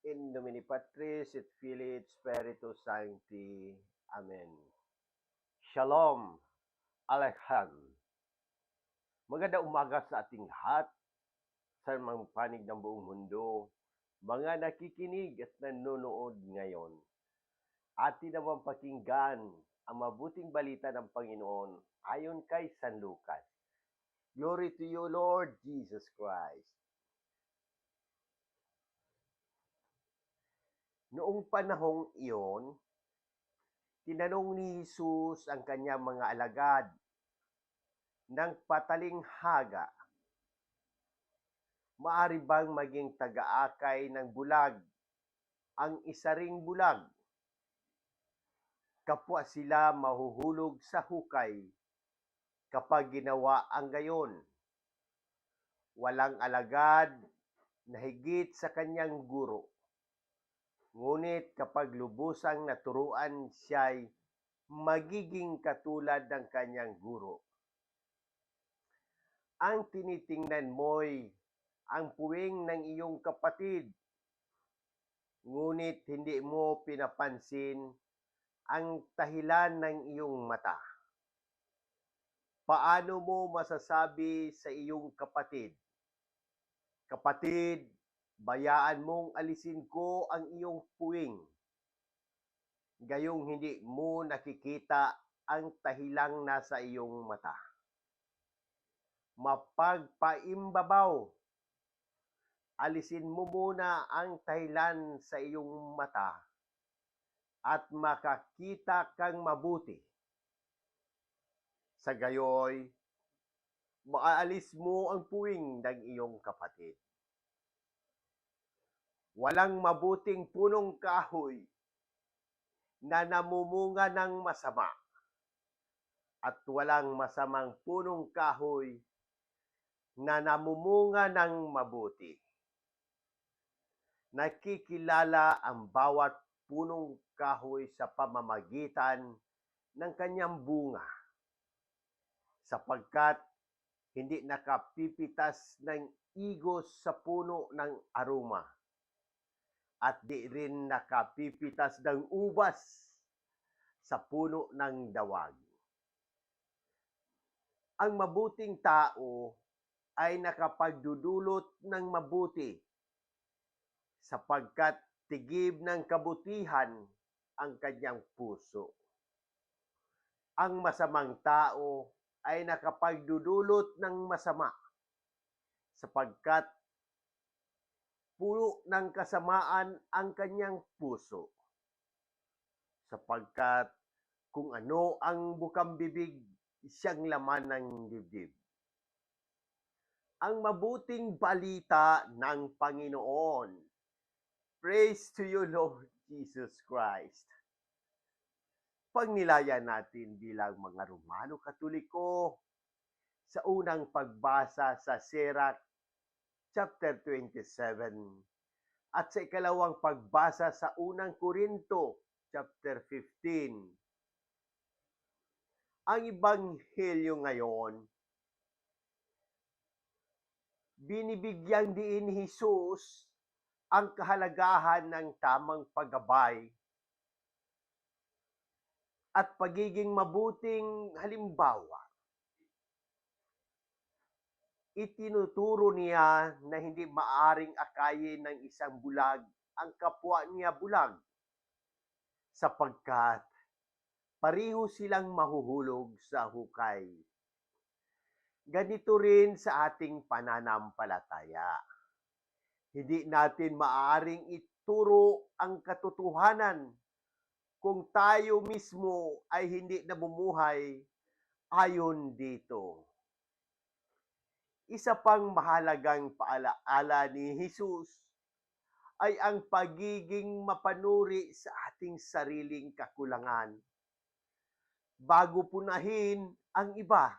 In nomine Patris et Filii et Spiritus Sancti. Amen. Shalom Aleichem. Magandang umaga sa ating lahat, sa mga panig ng buong mundo, mga nakikinig at nanonood ngayon. Atin naman pakinggan ang mabuting balita ng Panginoon ayon kay San Lucas. Glory to you, Lord Jesus Christ. Noong panahong iyon, tinanong ni Jesus ang kanyang mga alagad ng patalinghaga, maari bang maging taga-akay ng bulag ang isa ring bulag? Kapwa sila mahuhulog sa hukay kapag ginawa ang gayon. Walang alagad na higit sa kanyang guro. Ngunit kapag lubusang naturuan siya'y magiging katulad ng kanyang guro. Ang tinitingnan mo'y ang puwing ng iyong kapatid, ngunit hindi mo pinapansin ang dahilan ng iyong mata. Paano mo masasabi sa iyong kapatid, "Kapatid, bayaan mong alisin ko ang iyong puwing," gayong hindi mo nakikita ang dahilang nasa iyong mata? Mapagpaimbabaw, alisin mo muna ang dahilan sa iyong mata at makakita kang mabuti. Sa gayoy, maalis mo ang puwing ng iyong kapatid. Walang mabuting punong kahoy na namumunga ng masama at walang masamang punong kahoy na namumunga ng mabuti. Nakikilala ang bawat punong kahoy sa pamamagitan ng kanyang bunga, sapagkat hindi nakapipitas ng igos sa puno ng aroma at di rin nakapipitas ng ubas sa puno ng dawag. Ang mabuting tao ay nakapagdudulot ng mabuti, sapagkat tigib ng kabutihan ang kanyang puso. Ang masamang tao ay nakapagdudulot ng masama, sapagkat puno ng kasamaan ang kanyang puso. Sapagkat kung ano ang bukang bibig, siyang laman ng dibdib. Ang mabuting balita ng Panginoon. Praise to you, Lord Jesus Christ. Pagnilayan natin bilang mga Romano Katoliko sa unang pagbasa sa Sirach chapter 27 at sa ikalawang pagbasa sa unang Korinto chapter 15. Ang Ebanghelyo ngayon, binibigyang diin ni Jesus ang kahalagahan ng tamang paggabay at pagiging mabuting halimbawa. Itinuturo niya na hindi maaring akayin ng isang bulag ang kapwa niya bulag, sapagkat pareho silang mahuhulog sa hukay. Ganito rin sa ating pananampalataya. Hindi natin maaaring ituro ang katotohanan kung tayo mismo ay hindi namumuhay ayon dito. Isa pang mahalagang paalaala ni Jesus ay ang pagiging mapanuri sa ating sariling kakulangan bago punahin ang iba.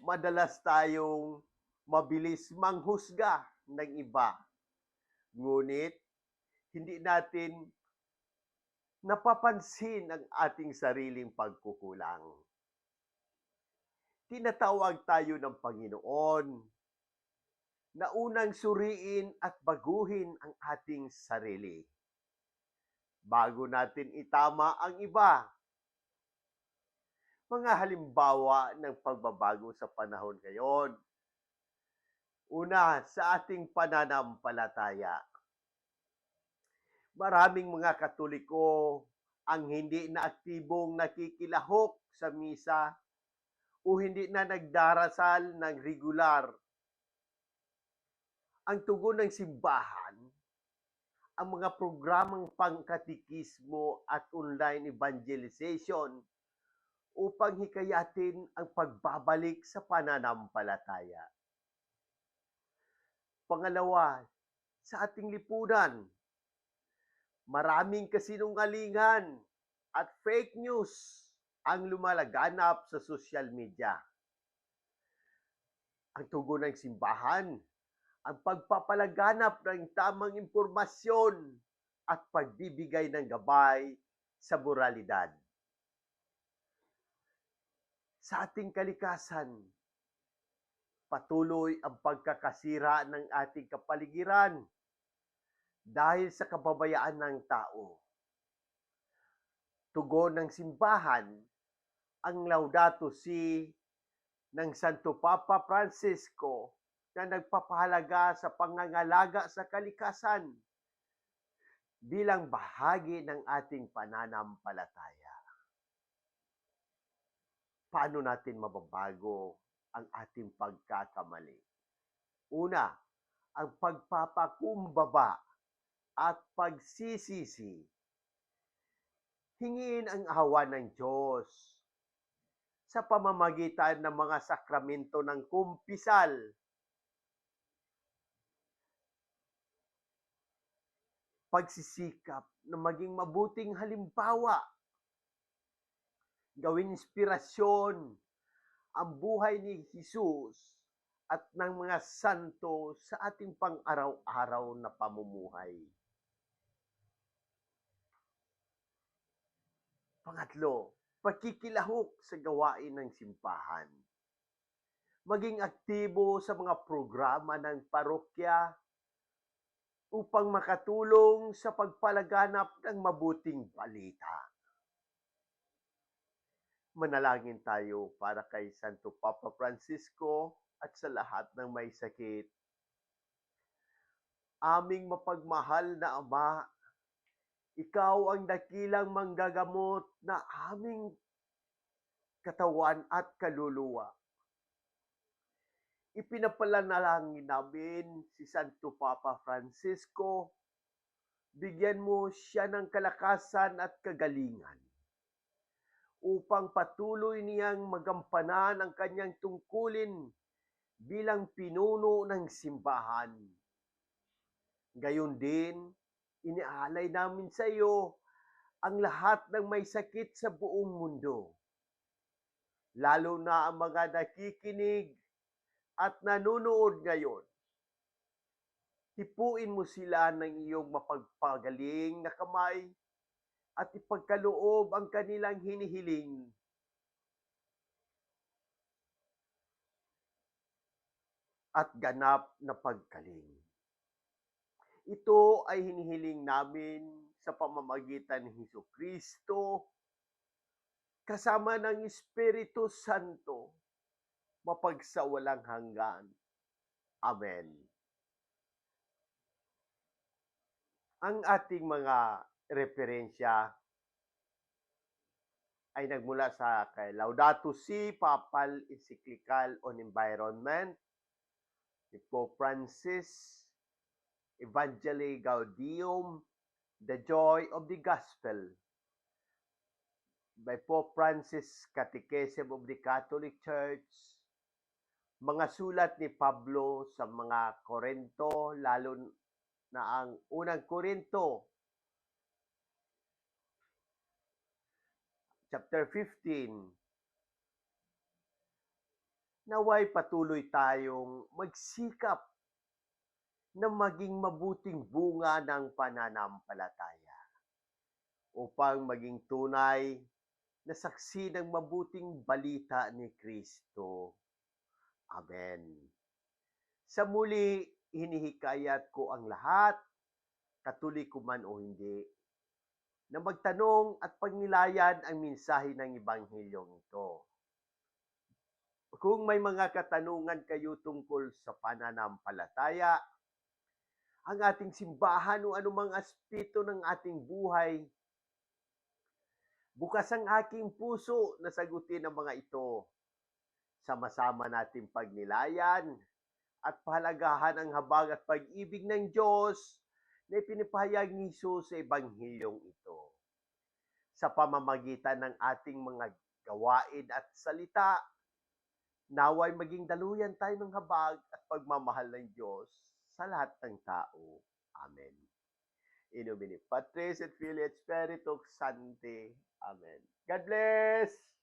Madalas tayong mabilis manghusga ng iba, ngunit hindi natin napapansin ang ating sariling pagkukulang. Tinatawag tayo ng Panginoon na unang suriin at baguhin ang ating sarili bago natin itama ang iba. Mga halimbawa ng pagbabago sa panahon ngayon. Una, sa ating pananampalataya. Maraming mga Katoliko ang hindi na aktibong nakikilahok sa misa o hindi na nagdarasal ng regular. Ang tugon ng simbahan, ang mga programang pangkatikismo at online evangelization upang hikayatin ang pagbabalik sa pananampalataya. Pangalawa, sa ating lipunan, maraming kasinungalingan at fake news ang lumalaganap sa social media. Ang tugon ng simbahan, ang pagpapalaganap ng tamang impormasyon at pagbibigay ng gabay sa moralidad. Sa ating kalikasan, patuloy ang pagkakasira ng ating kapaligiran dahil sa kababayaan ng tao. Tugon ng simbahan, ang Laudato Si ng Santo Papa Francisco na nagpapahalaga sa pangangalaga sa kalikasan bilang bahagi ng ating pananampalataya. Paano natin mababago ang ating pagkakamali? Una, ang pagpapakumbaba at pagsisisi. Hingin ang awa ng Diyos sa pamamagitan ng mga sakramento ng kumpisal. Pagsisikap na maging mabuting halimbawa. Gawing inspirasyon ang buhay ni Jesus at ng mga santo sa ating pang-araw-araw na pamumuhay. Pangatlo, pakikilahok sa gawain ng simbahan. Maging aktibo sa mga programa ng parokya upang makatulong sa pagpalaganap ng mabuting balita. Manalangin tayo para kay Santo Papa Francisco at sa lahat ng may sakit. Aming mapagmahal na Ama, Ikaw ang dakilang manggagamot na aming katawan at kaluluwa. Ipinapalanalangin namin si Santo Papa Francisco, bigyan mo siya ng kalakasan at kagalingan upang patuloy niyang magampanan ang kanyang tungkulin bilang pinuno ng simbahan. Gayon din, iniaalay namin sa iyo ang lahat ng may sakit sa buong mundo, lalo na ang mga nakikinig at nanonood ngayon. Hipuin mo sila ng iyong mapagpagaling na kamay at ipagkaloob ang kanilang hinihiling. At ganap na pagkaling. Ito ay hinihiling namin sa pamamagitan ni Jesucristo kasama ng Espiritu Santo mapagsawalang hanggan. Amen. Ang ating mga referensya ay nagmula sa kay Laudato Si, Papal Encyclical on Environment, ni Pope Francis, Evangelii Gaudium, The Joy of the Gospel, by Pope Francis, Catechism of the Catholic Church, mga sulat ni Pablo sa mga Korinto, lalo na ang unang Korinto, chapter 15, naway patuloy tayong magsikap na maging mabuting bunga ng pananampalataya upang maging tunay na saksi ng mabuting balita ni Kristo. Amen. Sa muli, hinihikayat ko ang lahat, Katoliko man o hindi, na magtanong at pagnilayan ang mensahe ng Ebanghilyong ito. Kung may mga katanungan kayo tungkol sa pananampalataya, ang ating simbahan o anumang aspeto ng ating buhay, bukas ang aking puso na sagutin ang mga ito. Sama-sama nating pagnilayan at pahalagahan ang habag at pag-ibig ng Diyos na ipinapahayag ni Jesus sa Ebanghilyong ito. Sa pamamagitan ng ating mga gawain at salita, naway maging daluyan tayo ng habag at pagmamahal ng Diyos sa lahat ng tao. Amen. In nomine Patris et Filii et Spiritus Sancti. Amen. God bless!